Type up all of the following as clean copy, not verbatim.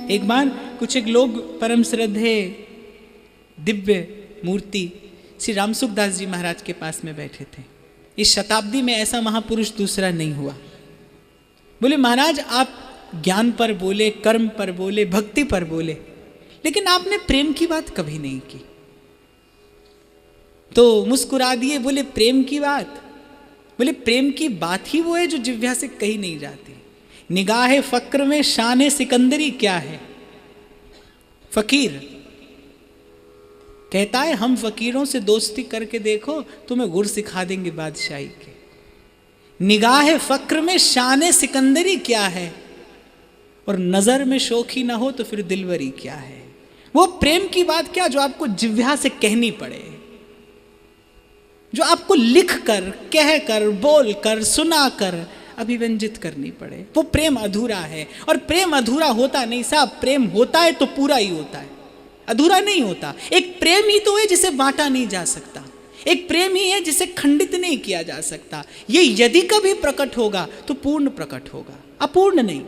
एक बार कुछ एक लोग परम श्रद्धे दिव्य मूर्ति श्री रामसुखदास जी महाराज के पास में बैठे थे। इस शताब्दी में ऐसा महापुरुष दूसरा नहीं हुआ। बोले महाराज आप ज्ञान पर बोले, कर्म पर बोले, भक्ति पर बोले, लेकिन आपने प्रेम की बात कभी नहीं की। तो मुस्कुरा दिए, बोले प्रेम की बात? बोले प्रेम की बात ही वो है जो जिह्वा से कही नहीं जाती। निगाहे फक्र में शान सिकंदरी क्या है। फकीर कहता है हम फकीरों से दोस्ती करके देखो, तुम्हें गुर सिखा देंगे बादशाही के। निगाहे फक्र में शान सिकंदरी क्या है, और नजर में शोखी ना हो तो फिर दिलवरी क्या है। वो प्रेम की बात क्या जो आपको जिह्वा से कहनी पड़े, जो आपको लिख कर, कह कर, बोल कर, सुना कर अभिव्यंजित करनी पड़े। वो प्रेम अधूरा है। और प्रेम अधूरा होता नहीं साहब, प्रेम होता है तो पूरा ही होता है, अधूरा नहीं होता। एक प्रेम ही तो है जिसे बांटा नहीं जा सकता, एक प्रेम ही है जिसे खंडित नहीं किया जा सकता। ये यदि कभी प्रकट होगा तो पूर्ण प्रकट होगा, अपूर्ण नहीं।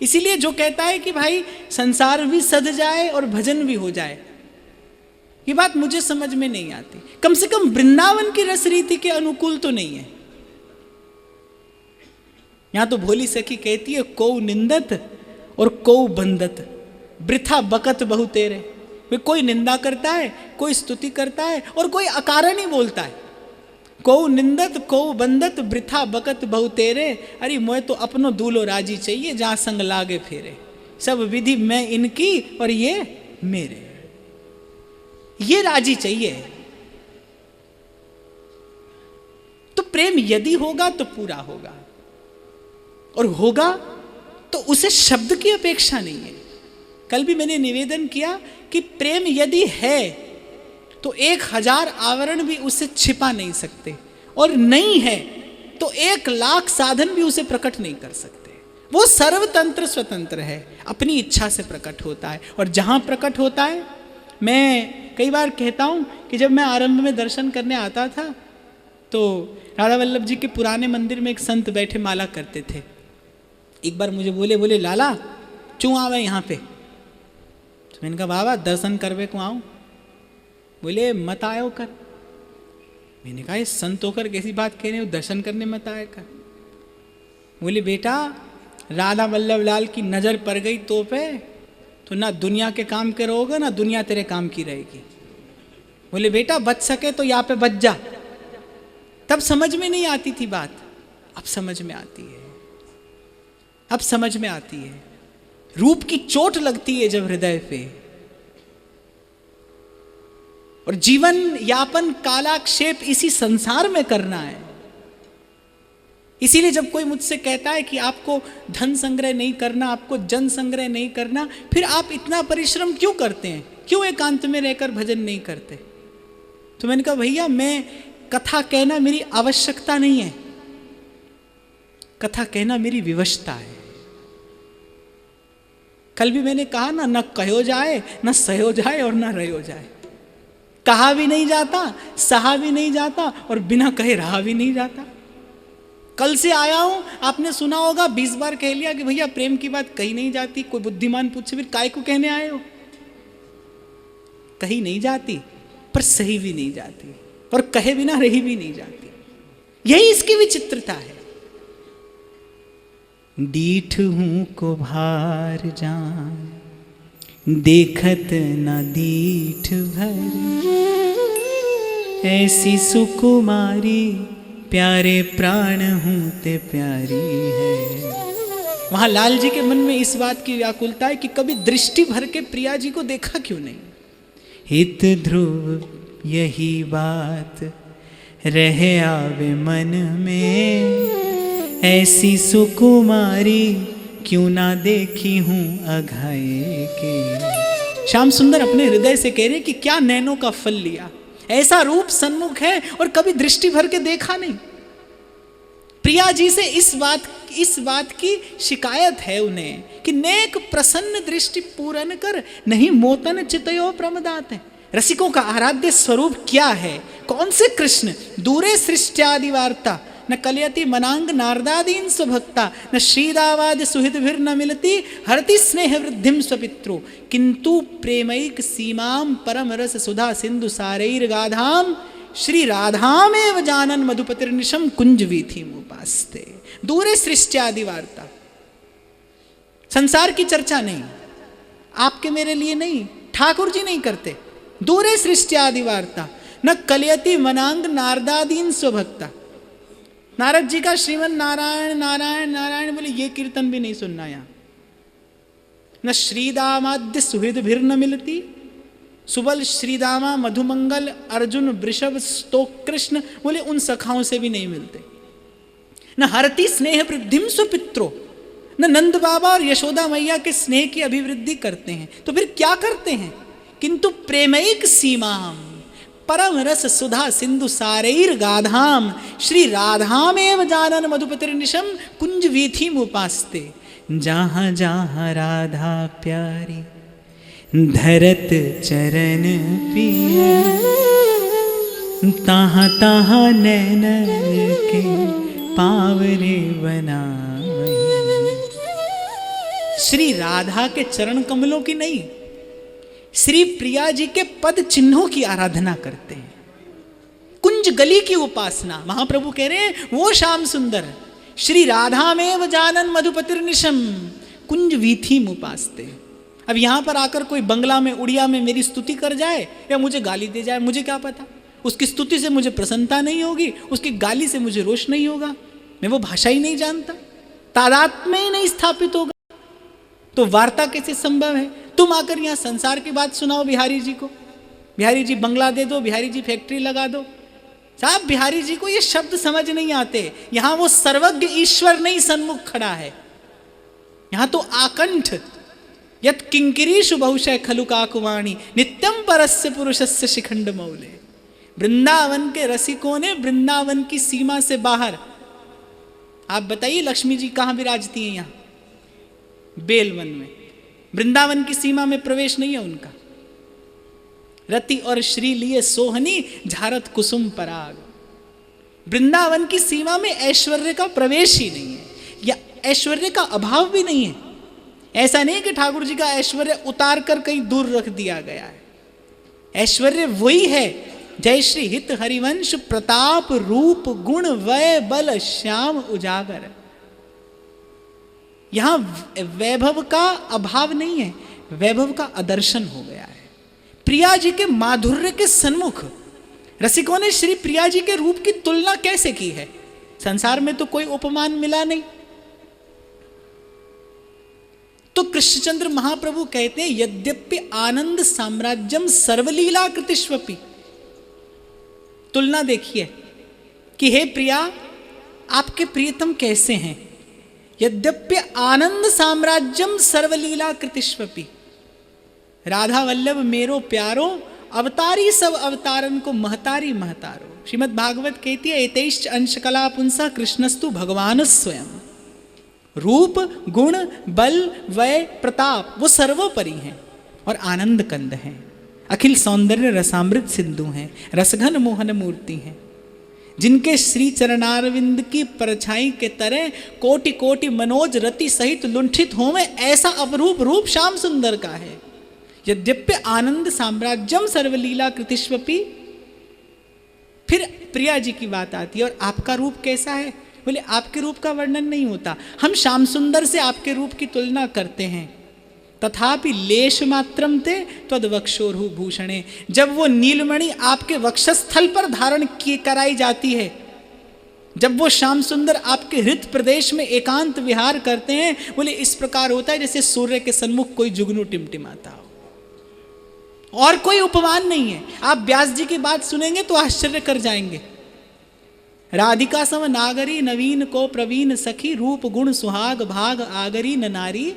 इसीलिए जो कहता है कि भाई संसार भी सज जाए और भजन भी हो जाए, ये बात मुझे समझ में नहीं आती। कम से कम वृंदावन की रस रीति के अनुकूल तो नहीं है। यहां तो भोली सखी कहती है को निंदत और को बंदत, वृथा बकत बहु तेरे। वे कोई निंदा करता है, कोई स्तुति करता है और कोई अकारण ही बोलता है। को निंदत को बंदत वृथा बकत बहु तेरे। अरे मोए तो अपनो दूल्हो राजी चाहिए, जहां संग लागे फेरे। सब विधि मैं इनकी और ये मेरे, ये राजी चाहिए। तो प्रेम यदि होगा तो पूरा होगा, और होगा तो उसे शब्द की अपेक्षा नहीं है। कल भी मैंने निवेदन किया कि प्रेम यदि है तो 1000 आवरण भी उसे छिपा नहीं सकते, और नहीं है तो 1,00,000 साधन भी उसे प्रकट नहीं कर सकते। वो सर्वतंत्र स्वतंत्र है, अपनी इच्छा से प्रकट होता है। और जहां प्रकट होता है, मैं कई बार कहता हूं कि जब मैं आरंभ में दर्शन करने आता था तो राधा वल्लभ जी के पुराने मंदिर में एक संत बैठे माला करते थे। एक बार मुझे बोले लाला क्यों आवे यहाँ पे? तो मैंने कहा बाबा दर्शन करवे को आऊं। बोले मत आयो कर। मैंने कहा ये संत होकर कैसी बात कह रहे हो, दर्शन करने मत आया कर। बोले बेटा राधा वल्लभ लाल की नजर पड़ गई तो पे तो ना दुनिया के काम के रहोगे ना दुनिया तेरे काम की रहेगी। बोले बेटा बच सके तो यहाँ पे बच जा। तब समझ में नहीं आती थी बात, अब समझ में आती है, अब समझ में आती है। रूप की चोट लगती है जब हृदय पे, और जीवन यापन कालाक्षेप इसी संसार में करना है। इसीलिए जब कोई मुझसे कहता है कि आपको धन संग्रह नहीं करना, आपको जन संग्रह नहीं करना, फिर आप इतना परिश्रम क्यों करते हैं, क्यों एकांत में रहकर भजन नहीं करते? तो मैंने कहा भैया मैं कथा कहना मेरी आवश्यकता नहीं है, कथा कहना मेरी विवशता है। कल भी मैंने कहा ना, न कहो जाए, न सहो जाए और न रहो जाए। कहा भी नहीं जाता, सहा भी नहीं जाता, और बिना कहे रहा भी नहीं जाता। कल से आया हूं, आपने सुना होगा 20 बार कह लिया कि भैया प्रेम की बात कही नहीं जाती। कोई बुद्धिमान पूछे फिर काय को कहने आए हो? कही नहीं जाती पर सही भी नहीं जाती, और कहे बिना रही भी नहीं जाती। यही इसकी विचित्रता है। डीठ हूं को भार जान, देखत न दीठ भर। ऐसी सुकुमारी प्यारे प्राण हूं ते प्यारी है। वहां लाल जी के मन में इस बात की व्याकुलता है कि कभी दृष्टि भर के प्रिया जी को देखा क्यों नहीं। हित ध्रुव यही बात रहे आवे मन में, ऐसी सुकुमारी क्यों ना देखी हूं अघाए के। श्याम सुंदर अपने हृदय से कह रहे कि क्या नैनों का फल लिया, ऐसा रूप सन्मुख है और कभी दृष्टि भर के देखा नहीं। प्रिया जी से इस बात की शिकायत है उन्हें कि नेक प्रसन्न दृष्टि पूरन कर, नहीं मोतन चितयो प्रमदात है। रसिकों का आराध्य स्वरूप क्या है, कौन से कृष्ण? दूरे सृष्ट्यादि वार्ता न कलयति मनांग नारदादीन स्वभक्ता न श्रीदावाद सुहृद्भिर्न मिलति हरति स्नेह वृद्धिम स्वपित्रो किंतु प्रेमैक सीमाम परम रस सुधा सिंधु सारैर गाधाम श्री राधामेव जानन मधुपतिर्निशम कुंज वीथिम उपास्ते। दूरे सृष्ट्यादि वार्ता, संसार की चर्चा नहीं, आपके मेरे लिए नहीं, ठाकुर जी नहीं करते। दूरे सृष्ट्यादि वार्ता न कलयति मनांग नारदादीन स्वभक्ता। नारद जी का श्रीमन नारायण नारायण नारायण बोले ये कीर्तन भी नहीं सुनना यहाँ। न श्रीदामाद्य सुहृद भिर न मिलती, सुबल श्रीदामा मधुमंगल अर्जुन वृषभ स्तोक कृष्ण बोले उन सखाओं से भी नहीं मिलते। न हरति स्नेह वृद्धिम स्वपित्रो, न नंद बाबा और यशोदा मैया के स्नेह की अभिवृद्धि करते हैं। तो फिर क्या करते हैं? किंतु प्रेमैक सीमाम परम रस सुधा सिंधु सारैर गाधाम श्री राधामेव जानन मधुपतिर्निशम कुंज वीथिम उपास्ते। जहाँ जहाँ राधा प्यारी धरत चरण पिया, तहाँ तहाँ नैन के पावरे बनाए। श्री राधा के चरण कमलों की नहीं, श्री प्रिया जी के पद चिन्हों की आराधना करते हैं, कुंज गली की उपासना। महाप्रभु कह रहे हैं वो श्याम सुंदर श्री राधा में जानन मधुपतिर्निशम कुंज वीथिम उपासते। अब यहां पर आकर कोई बंगला में उड़िया में मेरी स्तुति कर जाए या मुझे गाली दे जाए, मुझे क्या पता। उसकी स्तुति से मुझे प्रसन्नता नहीं होगी, उसकी गाली से मुझे रोष नहीं होगा, मैं वो भाषा ही नहीं जानता, तादात्म्य ही नहीं स्थापित होगा, तो वार्ता कैसे संभव है? तुम आकर यहाँ संसार की बात सुनाओ बिहारी जी को, बिहारी जी बंगला दे दो, बिहारी जी फैक्ट्री लगा दो। साहब बिहारी जी को ये शब्द समझ नहीं आते। यहाँ वो सर्वज्ञ ईश्वर नहीं सन्मुख खड़ा है, यहाँ तो आकंठ यत किंकिरीषु बहुशय खलु काकुवाणी नित्यम परस्य पुरुषस्य शिखंड मौले। वृंदावन के रसिकों ने वृंदावन की सीमा से बाहर, आप बताइए लक्ष्मी जी कहाँ विराजती हैं? यहाँ बेलवन में, वृंदावन की सीमा में प्रवेश नहीं है उनका। रति और श्री लिए सोहनी झारत कुसुम पराग। वृंदावन की सीमा में ऐश्वर्य का प्रवेश ही नहीं है, या ऐश्वर्य का अभाव भी नहीं है। ऐसा नहीं कि ठाकुर जी का ऐश्वर्य उतार कर कहीं दूर रख दिया गया है। ऐश्वर्य वही है, जय श्री हित हरिवंश प्रताप रूप गुण वय बल श्याम उजागर। यहां वैभव का अभाव नहीं है, वैभव का आदर्शन हो गया है। प्रिया जी के माधुर्य के सन्मुख रसिकों ने श्री प्रिया जी के रूप की तुलना कैसे की है? संसार में तो कोई उपमान मिला नहीं। तो कृष्णचंद्र महाप्रभु कहते हैं यद्यपि आनंद साम्राज्यम सर्वलीला कृतिष्वपि। तुलना देखिए कि हे प्रिया आपके प्रियतम कैसे हैं। यद्यपि आनंद साम्राज्यम सर्वलीला कृतिष्वपि, राधा वल्लभ मेरो प्यारो अवतारी सब अवतारन को महतारी महतारो। श्रीमद् भागवत कहती है एतैश्च अंश कला पुंसा कृष्णस्तु भगवान स्वयं। रूप गुण बल वय प्रताप वो सर्वोपरि हैं और आनंद कंद हैं, अखिल सौंदर्य रसामृत सिंधु हैं, रसघन मोहन मूर्ति हैं, जिनके श्री चरणारविंद की परछाई के तरह कोटि कोटि मनोज रति सहित लुंठित होवे, ऐसा अपरूप रूप श्याम सुंदर का है। यद्यपि आनंद साम्राज्यम सर्वलीला कृतिष्वपि। फिर प्रिया जी की बात आती है, और आपका रूप कैसा है? बोले आपके रूप का वर्णन नहीं होता। हम श्याम सुंदर से आपके रूप की तुलना करते हैं, तथापि लेश मात्रम ते त्वद्वक्षोरु भूषणे। जब वो नीलमणि आपके वक्षस्थल पर धारण की कराई जाती है, जब वो श्याम सुंदर आपके हृदय प्रदेश में एकांत विहार करते हैं, बोले इस प्रकार होता है जैसे सूर्य के सन्मुख कोई जुगनू टिमटिमाता हो, और कोई उपमान नहीं है। आप व्यास जी की बात सुनेंगे तो आश्चर्य कर जाएंगे। राधिका सम नागरी नवीन को प्रवीण सखी, रूप गुण सुहाग भाग आगरी न नारी,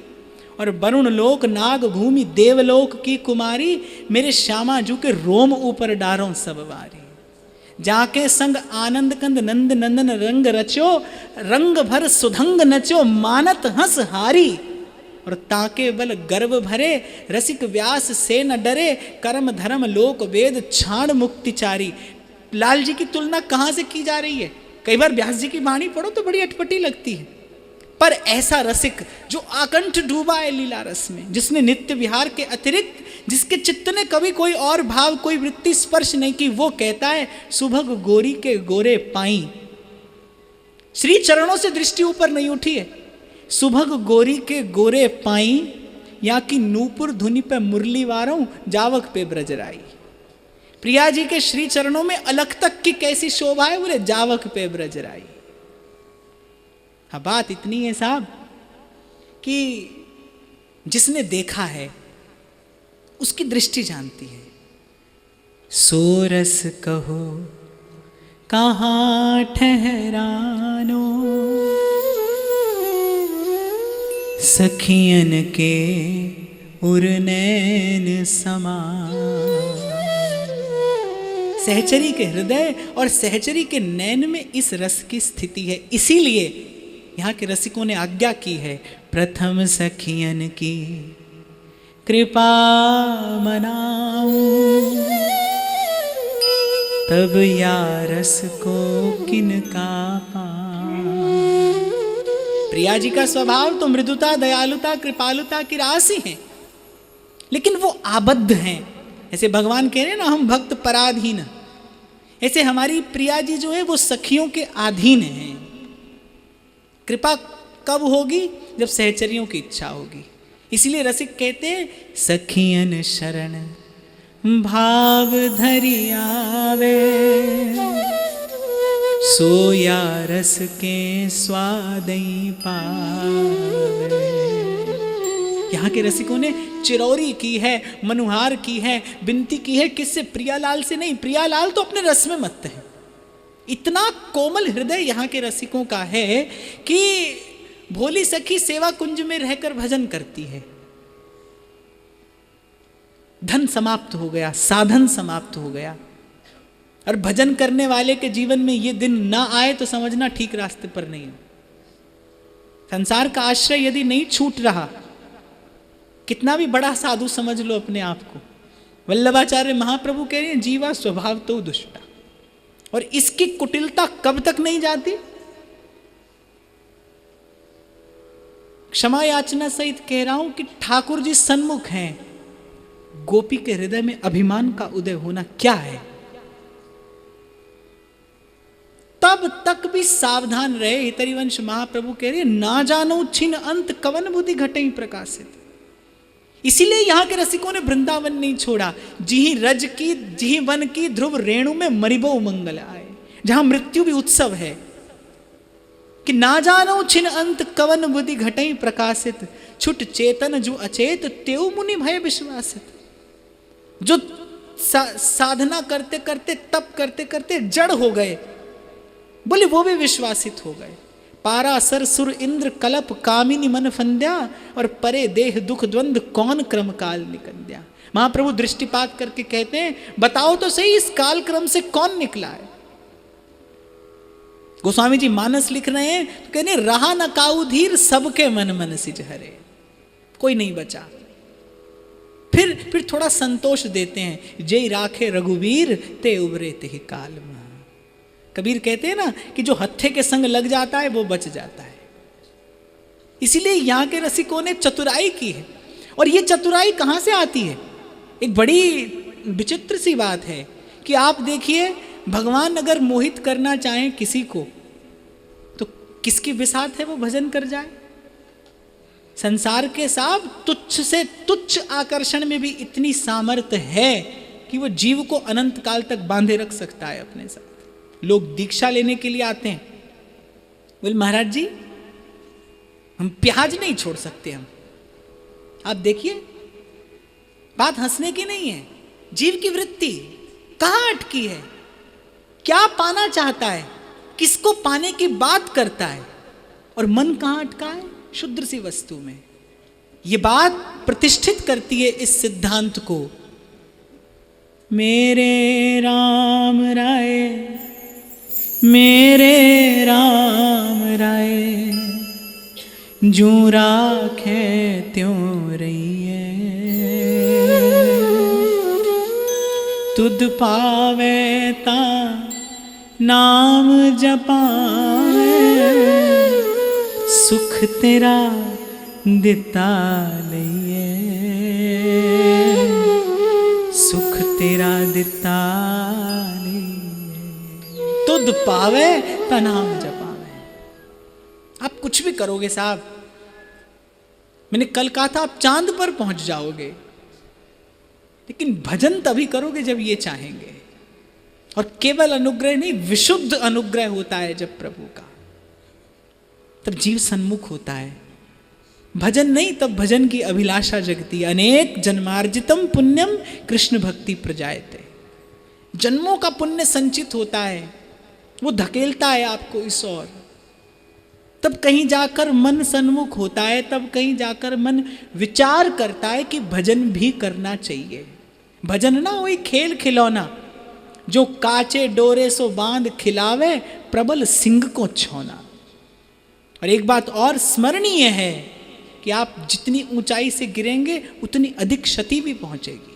और वरुण लोक नाग भूमि देवलोक की कुमारी, मेरे श्यामा जू के रोम ऊपर डारों सब वारी। जाके संग आनंद कंद नंद नंदन रंग रचो, रंग भर सुधंग नचो मानत हंस हारी, और ताके बल गर्व भरे रसिक व्यास से न डरे, कर्म धर्म लोक वेद छाण मुक्तिचारी। लाल जी की तुलना कहाँ से की जा रही है? कई बार व्यास जी की वाणी पढ़ो तो बड़ी अटपटी लगती है, पर ऐसा रसिक जो आकंठ डूबा है लीला रस में, जिसने नित्य विहार के अतिरिक्त, जिसके चित्त ने कभी कोई और भाव, कोई वृत्ति स्पर्श नहीं की, वो कहता है सुभग गोरी के गोरे पाई। श्री चरणों से दृष्टि ऊपर नहीं उठी है। सुभग गोरी के गोरे पाई, या की नूपुर धुनि पे मुरली वारों, जावक पे ब्रजराई। प्रिया जी के श्री चरणों में अलख तक की कैसी शोभा है, बोले जावक पे ब्रजराई। हाँ, बात इतनी है साहब कि जिसने देखा है उसकी दृष्टि जानती है। सोरस कहो कहाँ ठहरानो, सखियन के उरनैन समान। सहचरी के हृदय और सहचरी के नैन में इस रस की स्थिति है। इसीलिए यहाँ के रसिकों ने आज्ञा की है, प्रथम सखियन की कृपा मनाऊं, तब या रस को किनका पाऊं। प्रिया जी का स्वभाव तो मृदुता, दयालुता, कृपालुता की राशि है, लेकिन वो आबद्ध हैं। ऐसे भगवान कह रहे हैं ना, हम भक्त पराधीन, ऐसे हमारी प्रिया जी जो है वो सखियों के अधीन हैं। कृपा कब होगी? जब सहचरियों की इच्छा होगी। इसीलिए रसिक कहते हैं, सखियन शरण भाव धरि आवे, सोया रस के स्वादई पावे। यहाँ के रसिकों ने चिरौरी की है, मनुहार की है, विनती की है, किससे? प्रियालाल से नहीं। प्रियालाल तो अपने रस में मत्त है। इतना कोमल हृदय यहाँ के रसिकों का है कि भोली सखी सेवा कुंज में रहकर भजन करती है। धन समाप्त हो गया, साधन समाप्त हो गया, और भजन करने वाले के जीवन में ये दिन ना आए तो समझना ठीक रास्ते पर नहीं है। संसार का आश्रय यदि नहीं छूट रहा, कितना भी बड़ा साधु समझ लो अपने आप को, वल्लभाचार्य महाप्रभु कह रहे हैं, जीवा स्वभाव तो दुष्टा। और इसकी कुटिलता कब तक नहीं जाती? क्षमा याचना सहित कह रहा हूं कि ठाकुर जी सन्मुख हैं, गोपी के हृदय में अभिमान का उदय होना क्या है? तब तक भी सावधान रहे। हितरिवंश महाप्रभु कह रहे हैं, ना जानो छिन अंत कवन बुद्धि घटई प्रकाशित। इसीलिए यहां के रसिकों ने वृंदावन नहीं छोड़ा। जिही रज की, जिही वन की ध्रुव रेणु में मरिबो मंगल आए, जहां मृत्यु भी उत्सव है। कि ना जानो छिन अंत कवन बुद्धि घटई प्रकाशित, छुट चेतन जो अचेत तेउ मुनि भय विश्वासित। जो साधना करते करते, तप करते करते जड़ हो गए, बोले वो भी विश्वासित हो गए। पारासर सुर इंद्र कलप कामिनी मन फंद्या, और परे देह दुख द्वंद कौन क्रम काल निकंद्या। महाप्रभु दृष्टिपात करके कहते हैं, बताओ तो सही इस काल क्रम से कौन निकला है। गोस्वामी जी मानस लिख रहे हैं तो कहने, रहा न काऊ धीर सबके मन मन सिज हरे, कोई नहीं बचा। फिर थोड़ा संतोष देते हैं, जय राखे रघुवीर ते उबरे ते काल में। कबीर कहते हैं ना कि जो हत्थे के संग लग जाता है वो बच जाता है। इसीलिए यहाँ के रसिकों ने चतुराई की है। और ये चतुराई कहाँ से आती है? एक बड़ी विचित्र सी बात है कि आप देखिए, भगवान अगर मोहित करना चाहें किसी को तो किसकी बिसात है वो भजन कर जाए। संसार के साथ तुच्छ से तुच्छ आकर्षण में भी इतनी सामर्थ्य है कि वो जीव को अनंत काल तक बांधे रख सकता है अपने साथ। लोग दीक्षा लेने के लिए आते हैं, बोले महाराज जी हम प्याज नहीं छोड़ सकते। हम आप देखिए, बात हंसने की नहीं है। जीव की वृत्ति कहाँ अटकी है, क्या पाना चाहता है, किसको पाने की बात करता है, और मन कहाँ अटका है? शुद्र सी वस्तु में। ये बात प्रतिष्ठित करती है इस सिद्धांत को। मेरे राम राय, मेरे राम राय, जू राखे त्यों रहिए, तुद पावे ता नाम जपावे सुख तेरा दिता लइए, सुख तेरा दिता लइए। तुद पावे ता नाम जपावे। आप कुछ भी करोगे साहब, मैंने कल कहा था आप चांद पर पहुंच जाओगे, लेकिन भजन तभी करोगे जब ये चाहेंगे। और केवल अनुग्रह नहीं, विशुद्ध अनुग्रह होता है जब प्रभु का, तब जीव सन्मुख होता है। भजन नहीं, तब भजन की अभिलाषा जगती। अनेक जन्मार्जितम पुण्यम कृष्ण भक्ति प्रजायते। जन्मों का पुण्य संचित होता है, वो धकेलता है आपको इस ओर। तब कहीं जाकर मन सन्मुख होता है, तब कहीं जाकर मन विचार करता है कि भजन भी करना चाहिए। भजन ना वही खेल खिलौना, जो काचे डोरे सो बांध खिलावे प्रबल सिंह को छौना। और एक बात और स्मरणीय है कि आप जितनी ऊंचाई से गिरेंगे उतनी अधिक क्षति भी पहुंचेगी।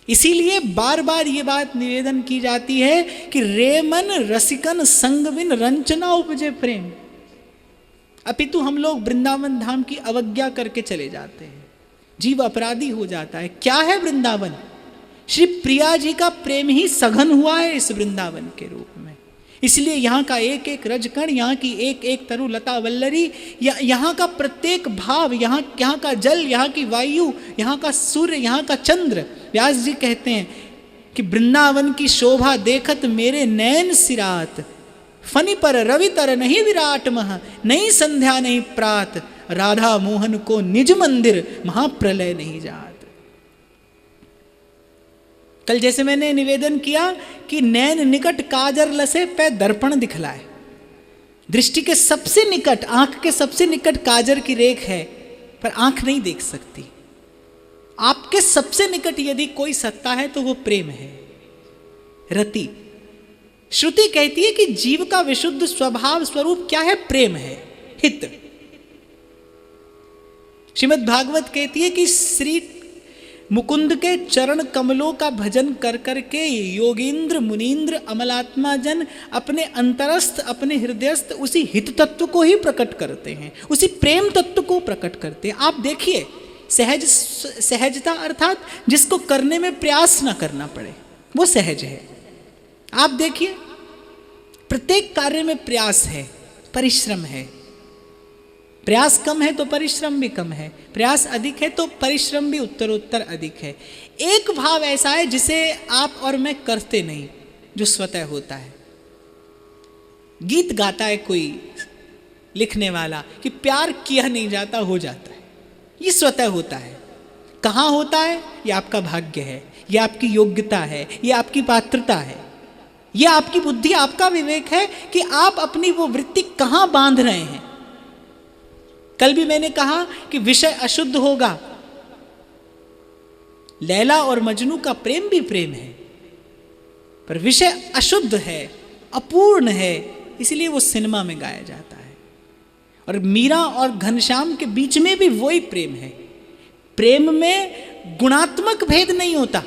इसीलिए बार बार ये बात निवेदन की जाती है कि रे मन रसिकन संग बिन रंचना उपजे प्रेम। अपितु हम लोग वृंदावन धाम की अवज्ञा करके चले जाते हैं, जीव अपराधी हो जाता है। क्या है वृंदावन? श्री प्रिया जी का प्रेम ही सघन हुआ है इस वृंदावन के रूप में। इसलिए यहाँ का एक एक रजकण, यहाँ की एक एक तरु लता वल्लरी, यहाँ का प्रत्येक भाव, यहाँ का जल, यहाँ की वायु, यहाँ का सूर्य, यहाँ का चंद्र। व्यास जी कहते हैं कि वृंदावन की शोभा देखत मेरे नैन सिरात, फनी पर रवि तर नहीं विराट मह, नहीं संध्या नहीं प्रात, राधा मोहन को निज मंदिर महाप्रलय नहीं जात। कल जैसे मैंने निवेदन किया कि नैन निकट काजर लसे पे दर्पण दिखलाए। दृष्टि के सबसे निकट, आंख के सबसे निकट काजर की रेख है, पर आंख नहीं देख सकती। आपके सबसे निकट यदि कोई सत्ता है तो वो प्रेम है, रति। श्रुति कहती है कि जीव का विशुद्ध स्वभाव स्वरूप क्या है? प्रेम है, हित। श्रीमद् भागवत कहती है कि श्री मुकुंद के चरण कमलों का भजन कर करके योगींद्र मुनींद्र अमलात्मा जन अपने अंतरस्थ, अपने हृदयस्थ उसी हित तत्व को ही प्रकट करते हैं, उसी प्रेम तत्व को प्रकट करते हैं। आप देखिए, सहजता अर्थात जिसको करने में प्रयास ना करना पड़े, वो सहज है। आप देखिए, प्रत्येक कार्य में प्रयास है, परिश्रम है। प्रयास कम है तो परिश्रम भी कम है, प्रयास अधिक है तो परिश्रम भी उत्तरोत्तर अधिक है। एक भाव ऐसा है जिसे आप और मैं करते नहीं, जो स्वतः होता है। गीत गाता है कोई लिखने वाला कि प्यार किया नहीं जाता, हो जाता है। ये स्वतः होता है। कहाँ होता है? ये आपका भाग्य है, ये आपकी योग्यता है, ये आपकी पात्रता है, ये आपकी बुद्धि, आपका विवेक है कि आप अपनी वो वृत्ति कहाँ बांध रहे हैं। कल भी मैंने कहा कि विषय अशुद्ध होगा। लैला और मजनू का प्रेम भी प्रेम है, पर विषय अशुद्ध है, अपूर्ण है, इसलिए वो सिनेमा में गाया जाता है। और मीरा और घनश्याम के बीच में भी वही प्रेम है। प्रेम में गुणात्मक भेद नहीं होता।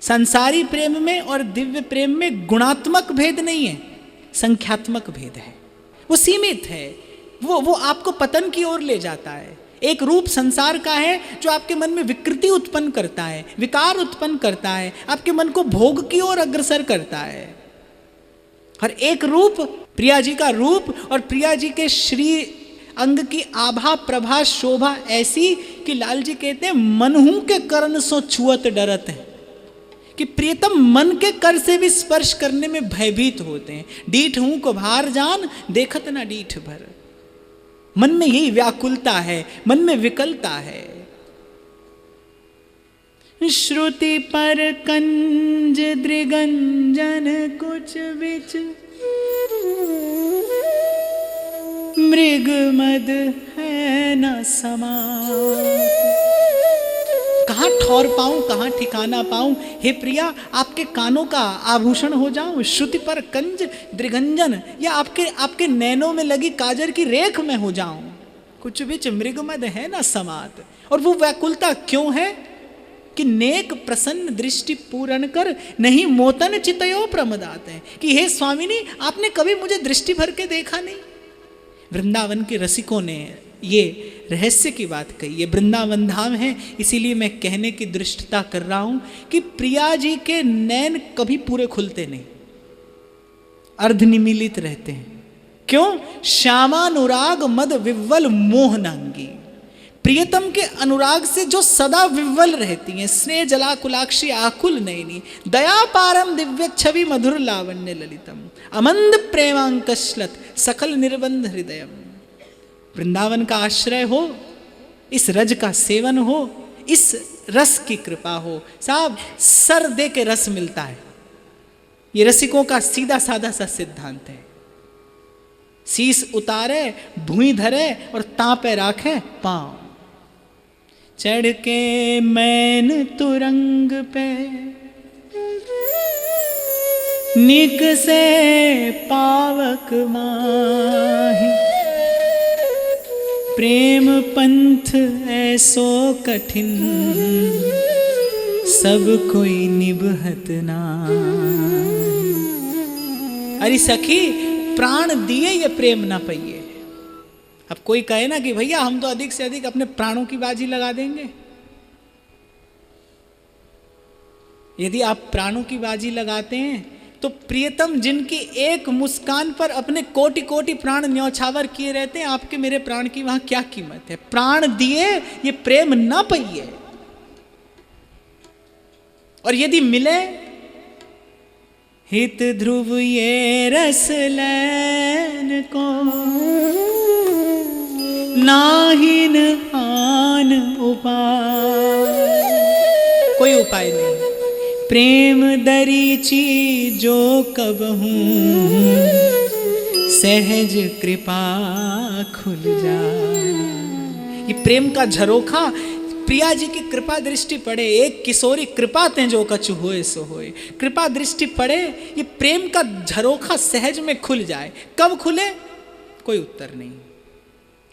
संसारी प्रेम में और दिव्य प्रेम में गुणात्मक भेद नहीं है, संख्यात्मक भेद है। वो सीमित है, वो आपको पतन की ओर ले जाता है। एक रूप संसार का है जो आपके मन में विकृति उत्पन्न करता है, विकार उत्पन्न करता है, आपके मन को भोग की ओर अग्रसर करता है। और एक रूप, प्रिया जी का रूप और प्रिया जी के श्री अंग की आभा प्रभा शोभा ऐसी कि लाल जी कहते हैं मनहू के कर्ण सो छुअत डरत है, कि प्रियतम मन के कर से भी स्पर्श करने में भयभीत होते हैं। डीठ हूं को भार जान, देखत ना डीठ भर। मन में यही व्याकुलता है, मन में विकलता है। श्रुति पर कंज दृगंजन कुछ बिच, मृग मद है न समात। कहाँ ठौर पाऊं, कहाँ ठिकाना पाऊं? हे प्रिया, आपके कानों का आभूषण हो जाऊं, श्रुति पर कंज दृगंजन, या आपके नैनों में लगी काजर की रेख में हो जाऊं। कुछ बीच मृगमद है ना समात। और वो व्याकुलता क्यों है? कि नेक प्रसन्न दृष्टि पूर्ण कर नहीं मोतन चितयो प्रमदात है, कि हे स्वामिनी आपने कभी मुझे दृष्टि भर के देखा नहीं। वृंदावन के रसिकों ने ये रहस्य की बात कही। ये वृंदावन धाम है, इसीलिए मैं कहने की दृष्टता कर रहा हूं कि प्रिया जी के नैन कभी पूरे खुलते नहीं, अर्धनिमीलित रहते हैं। क्यों? श्यामानुराग मद विव्वल मोहनांगी, प्रियतम के अनुराग से जो सदा विव्वल रहती हैं। स्नेह जलाकुलाक्षी आकुल नयनी, दया पारम दिव्य छवि मधुर लावण्य ललितम, अमंद प्रेमांकश्लत सकल निर्बंध हृदयम। वृंदावन का आश्रय हो, इस रज का सेवन हो, इस रस की कृपा हो। साहब सर दे के रस मिलता है, ये रसिकों का सीधा साधा सा सिद्धांत है। शीस उतारे भूई धरे और तापे राखे पांव, चढ़ के मैन तुरंग पे निक से पावक माही, प्रेम पंथ ऐसो कठिन सब कोई निभत ना। अरे सखी प्राण दिए ये प्रेम ना पाइए। अब कोई कहे ना कि भैया हम तो अधिक से अधिक अपने प्राणों की बाजी लगा देंगे। यदि आप प्राणों की बाजी लगाते हैं तो प्रियतम जिनकी एक मुस्कान पर अपने कोटि कोटि प्राण न्यौछावर किए रहते हैं, आपके मेरे प्राण की वहां क्या कीमत है? प्राण दिए ये प्रेम ना पाइए। और यदि मिले हित ध्रुव ये रस लैन को, नाहिन आन उपाय, कोई उपाय नहीं। प्रेम दरीची जो कब हूँ, सहज कृपा खुल जाए। ये प्रेम का झरोखा, प्रिया जी की कृपा दृष्टि पड़े, एक किशोरी कृपा ते जो कछु होए सो होए, कृपा दृष्टि पड़े, ये प्रेम का झरोखा सहज में खुल जाए। कब खुले? कोई उत्तर नहीं।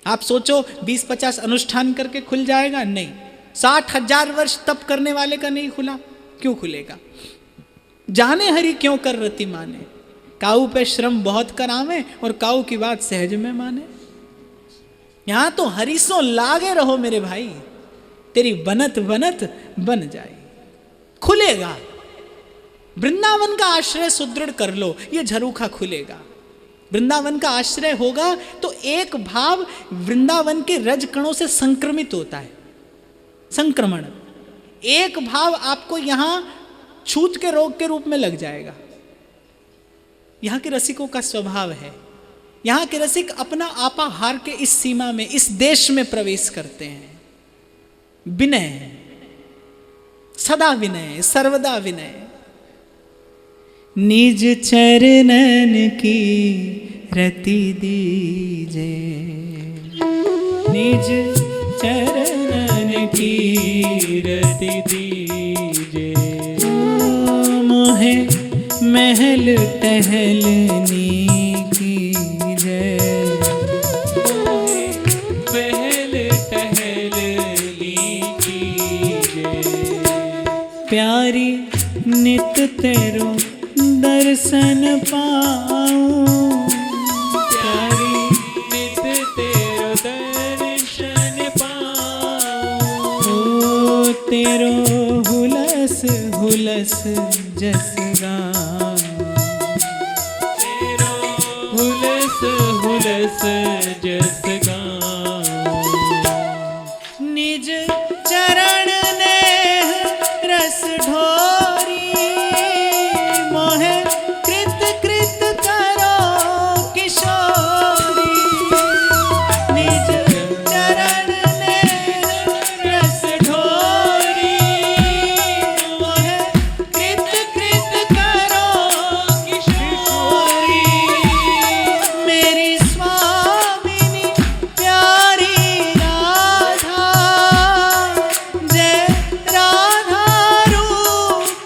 आप सोचो 20-50 अनुष्ठान करके खुल जाएगा? नहीं। 60,000 वर्ष तप करने वाले का नहीं खुला, क्यों खुलेगा? जाने हरि क्यों कर रति माने, काऊ पे श्रम बहुत करावे और काऊ की बात सहज में माने। यहां तो हरिसों लागे रहो मेरे भाई, तेरी बनत बनत बन जाए, खुलेगा। वृंदावन का आश्रय सुदृढ़ कर लो, ये झरोखा खुलेगा। वृंदावन का आश्रय होगा तो एक भाव वृंदावन के रज कणों से संक्रमित होता है, संक्रमण। एक भाव आपको यहां छूत के रोग के रूप में लग जाएगा। यहां के रसिकों का स्वभाव है, यहां के रसिक अपना आपा हार के इस सीमा में, इस देश में प्रवेश करते हैं। विनय, सदा विनय, सर्वदा विनय। निज चरणन की रति दीजे, निज चरणन की रति दीजे, मोहे महल टहलनी की जय, महल टहलनी की जय। प्यारी नित तेरो दर्शन पाऊं, प्यारी नित तेरो दर्शन पाऊं, ओ तेरो हुलस हुलस जस गाऊं, तेरो हुलस हुलस जस गाऊं। निज चरण नेह रस ढोरी, मोहे कृत कृत करो किशोरी। निज चरण नेह रस ढोरी, मोहे कृत कृत करो किशोरी। मेरी स्वामिनी प्यारी राधा, जय राधा रूप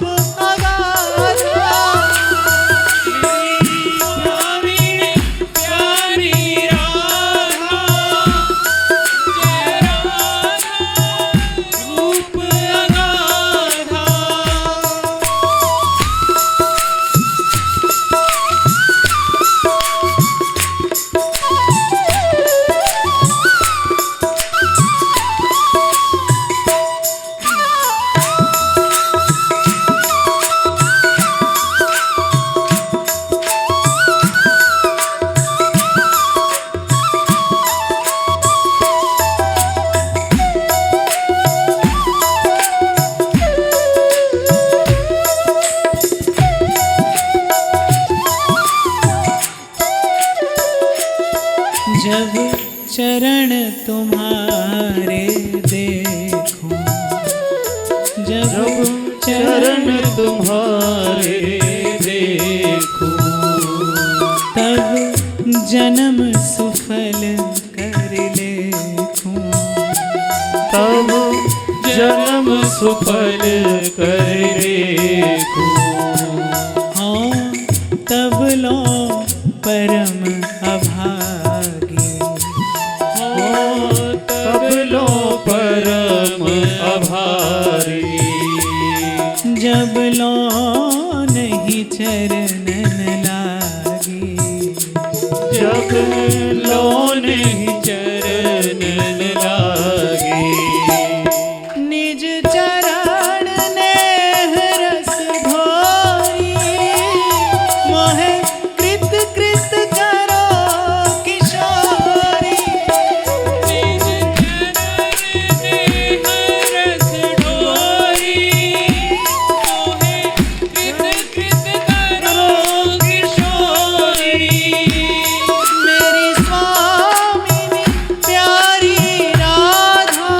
तुम्हारे देखूं, तब जन्म सुफल कर लेखूं, तब जन्म सुफल कर देखूं, हाँ तब लो परम अभागी, हाँ तब लो परम अभारी, जब लो नहीं चरणन लागी, जब लो नहीं चरणन लागी, निज चरण नेह रस घोरी, मोहे कृत कृत करो किशोरी, निज चरण नेह रस ढोरी, मोहे कृत कृत करो किशोरी, मेरी स्वामिनी प्यारी राधा,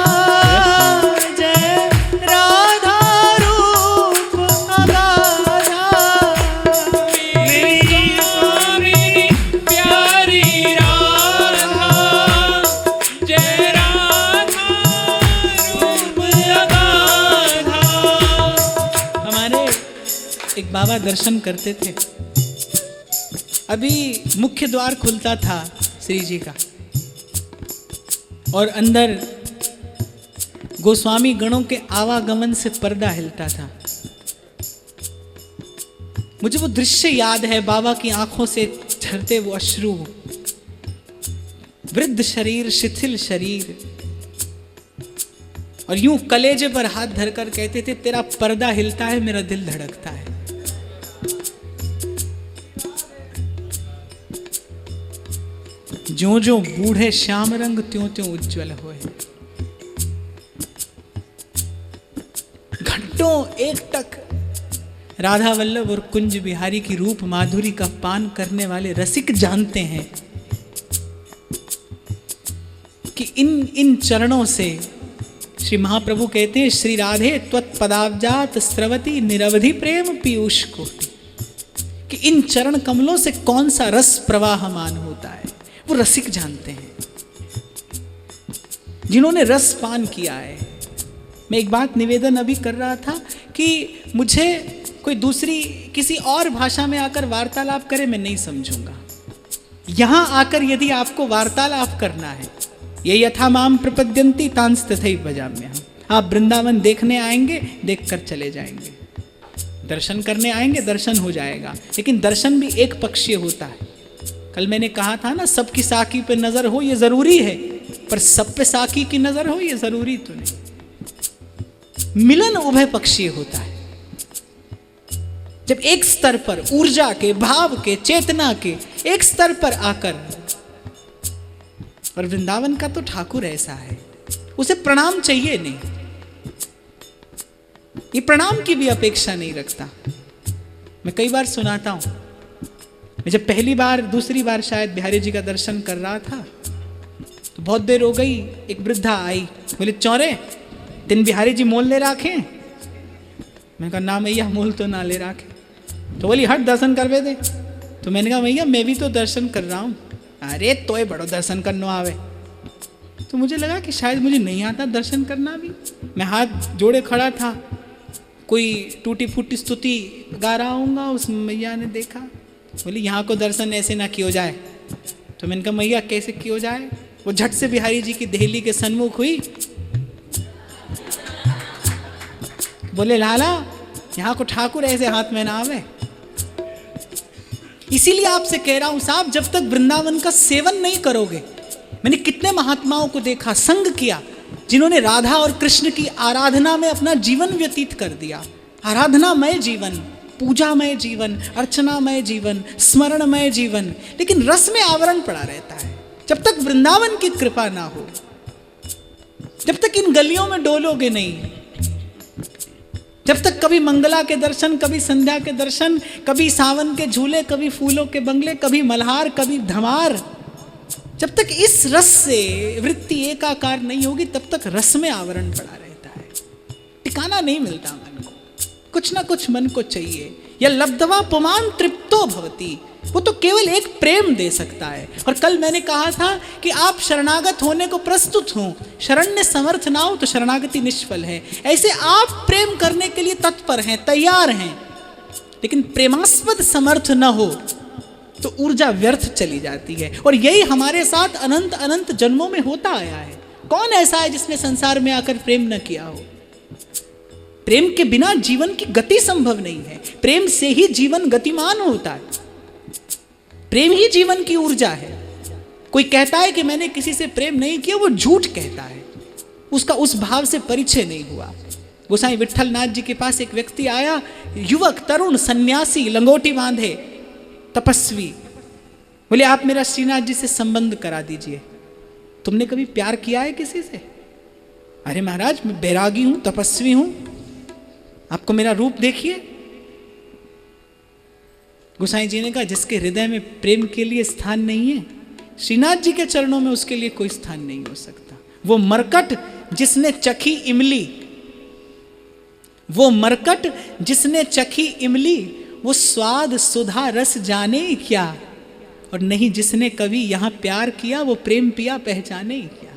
जय राधा रूप अगाधा, मेरी स्वामी प्यारी राधा, जय राधा रूप अगाधा। हमारे एक बाबा दर्शन करते थे, अभी मुख्य द्वार खुलता था श्री जी का, और अंदर गोस्वामी गणों के आवागमन से पर्दा हिलता था। मुझे वो दृश्य याद है, बाबा की आंखों से झरते वो अश्रु, वृद्ध शरीर, शिथिल शरीर, और यूं कलेजे पर हाथ धरकर कहते थे, तेरा पर्दा हिलता है, मेरा दिल धड़कता है। ज्यों ज्यों बूढ़े श्याम रंग, त्यों त्यों उज्जवल होए। घंटों एकटक राधा वल्लभ और कुंज बिहारी की रूप माधुरी का पान करने वाले रसिक जानते हैं कि इन चरणों से श्री महाप्रभु कहते हैं, श्री राधे त्वत्पदाब्जात स्रवती निरवधि प्रेम पीयूष कोटि, कि इन चरण कमलों से कौन सा रस प्रवाहमान होता है, वो रसिक जानते हैं, जिन्होंने रस पान किया है। मैं एक बात निवेदन अभी कर रहा था कि मुझे कोई दूसरी किसी और भाषा में आकर वार्तालाप करे, मैं नहीं समझूंगा। यहां आकर यदि आपको वार्तालाप करना है, ये यथा माम प्रपद्यंती तांस तथैव भजाम्यहम्, आप वृंदावन देखने आएंगे, देखकर चले जाएंगे, दर्शन करने आएंगे, दर्शन हो जाएगा, लेकिन दर्शन भी एक पक्षीय होता है। कल मैंने कहा था ना, सबकी साकी पे नजर हो ये जरूरी है, पर सब पे साकी की नजर हो ये जरूरी तो नहीं। मिलन उभय पक्षीय होता है। जब एक स्तर पर ऊर्जा के, भाव के, चेतना के एक स्तर पर आकर, और वृंदावन का तो ठाकुर ऐसा है, उसे प्रणाम चाहिए नहीं, ये प्रणाम की भी अपेक्षा नहीं रखता। मैं कई बार सुनाता हूं, मैं जब पहली बार दूसरी बार शायद बिहारी जी का दर्शन कर रहा था, तो बहुत देर हो गई, एक वृद्धा आई, बोले चौरे दिन बिहारी जी मोल ले राखे। मैंने कहा ना मैया, मोल तो ना ले राखे। तो बोली हट दर्शन करवे दे। तो मैंने कहा भैया मैं भी तो दर्शन कर रहा हूँ। अरे तोय बड़ो दर्शन करनो आवे। तो मुझे लगा कि शायद मुझे नहीं आता दर्शन करना भी। मैं हाथ जोड़े खड़ा था, कोई टूटी फूटी स्तुति गा रहा हूँगा। उस मैया ने देखा, बोली यहाँ को दर्शन ऐसे ना किया जाए। तो मैंने कहा मैया कैसे किया जाए? वो झट से बिहारी जी की देहली के सन्मुख हुई, बोले लाला यहाँ को ठाकुर ऐसे हाथ में ना आवे। इसीलिए आपसे कह रहा हूं साहब, जब तक वृंदावन का सेवन नहीं करोगे। मैंने कितने महात्माओं को देखा, संग किया, जिन्होंने राधा और कृष्ण की आराधना में अपना जीवन व्यतीत कर दिया। आराधनामय जीवन, पूजामय जीवन, अर्चनामय जीवन, स्मरणमय जीवन, लेकिन रस में आवरण पड़ा रहता है। जब तक वृंदावन की कृपा ना हो, जब तक इन गलियों में डोलोगे नहीं, जब तक कभी मंगला के दर्शन, कभी संध्या के दर्शन, कभी सावन के झूले, कभी फूलों के बंगले, कभी मल्हार, कभी धमार, जब तक इस रस से वृत्ति एकाकार नहीं होगी, तब तक रस में आवरण पड़ा रहता है, ठिकाना नहीं मिलता मन को। कुछ ना कुछ मन को चाहिए। या लब्धवा पुमान तृप्तो भवति, वो तो केवल एक प्रेम दे सकता है। और कल मैंने कहा था कि आप शरणागत होने को प्रस्तुत हो, शरण्य समर्थ ना हो तो शरणागति निष्फल है। ऐसे आप प्रेम करने के लिए तत्पर हैं, तैयार हैं, लेकिन प्रेमास्पद समर्थ न हो तो ऊर्जा व्यर्थ चली जाती है। और यही हमारे साथ अनंत अनंत जन्मों में होता आया है। कौन ऐसा है जिसने संसार में आकर प्रेम न किया हो? प्रेम के बिना जीवन की गति संभव नहीं है। प्रेम से ही जीवन गतिमान होता है। प्रेम ही जीवन की ऊर्जा है। कोई कहता है कि मैंने किसी से प्रेम नहीं किया, वो झूठ कहता है, उसका उस भाव से परिचय नहीं हुआ। गोसाई विट्ठल नाथ जी के पास एक व्यक्ति आया, युवक, तरुण, सन्यासी, लंगोटी बांधे, तपस्वी। बोले आप मेरा श्रीनाथ जी से संबंध करा दीजिए। तुमने कभी प्यार किया है किसी से? अरे महाराज मैं बैरागी हूं, तपस्वी हूं, आपको मेरा रूप देखिए। गोसाई जी ने कहा जिसके हृदय में प्रेम के लिए स्थान नहीं है, श्रीनाथ जी के चरणों में उसके लिए कोई स्थान नहीं हो सकता। वो मरकट जिसने चखी इमली, वो मरकट जिसने चखी इमली, वो स्वाद सुधा रस जाने क्या। और नहीं जिसने कभी यहां प्यार किया, वो प्रेम पिया पहचाने क्या।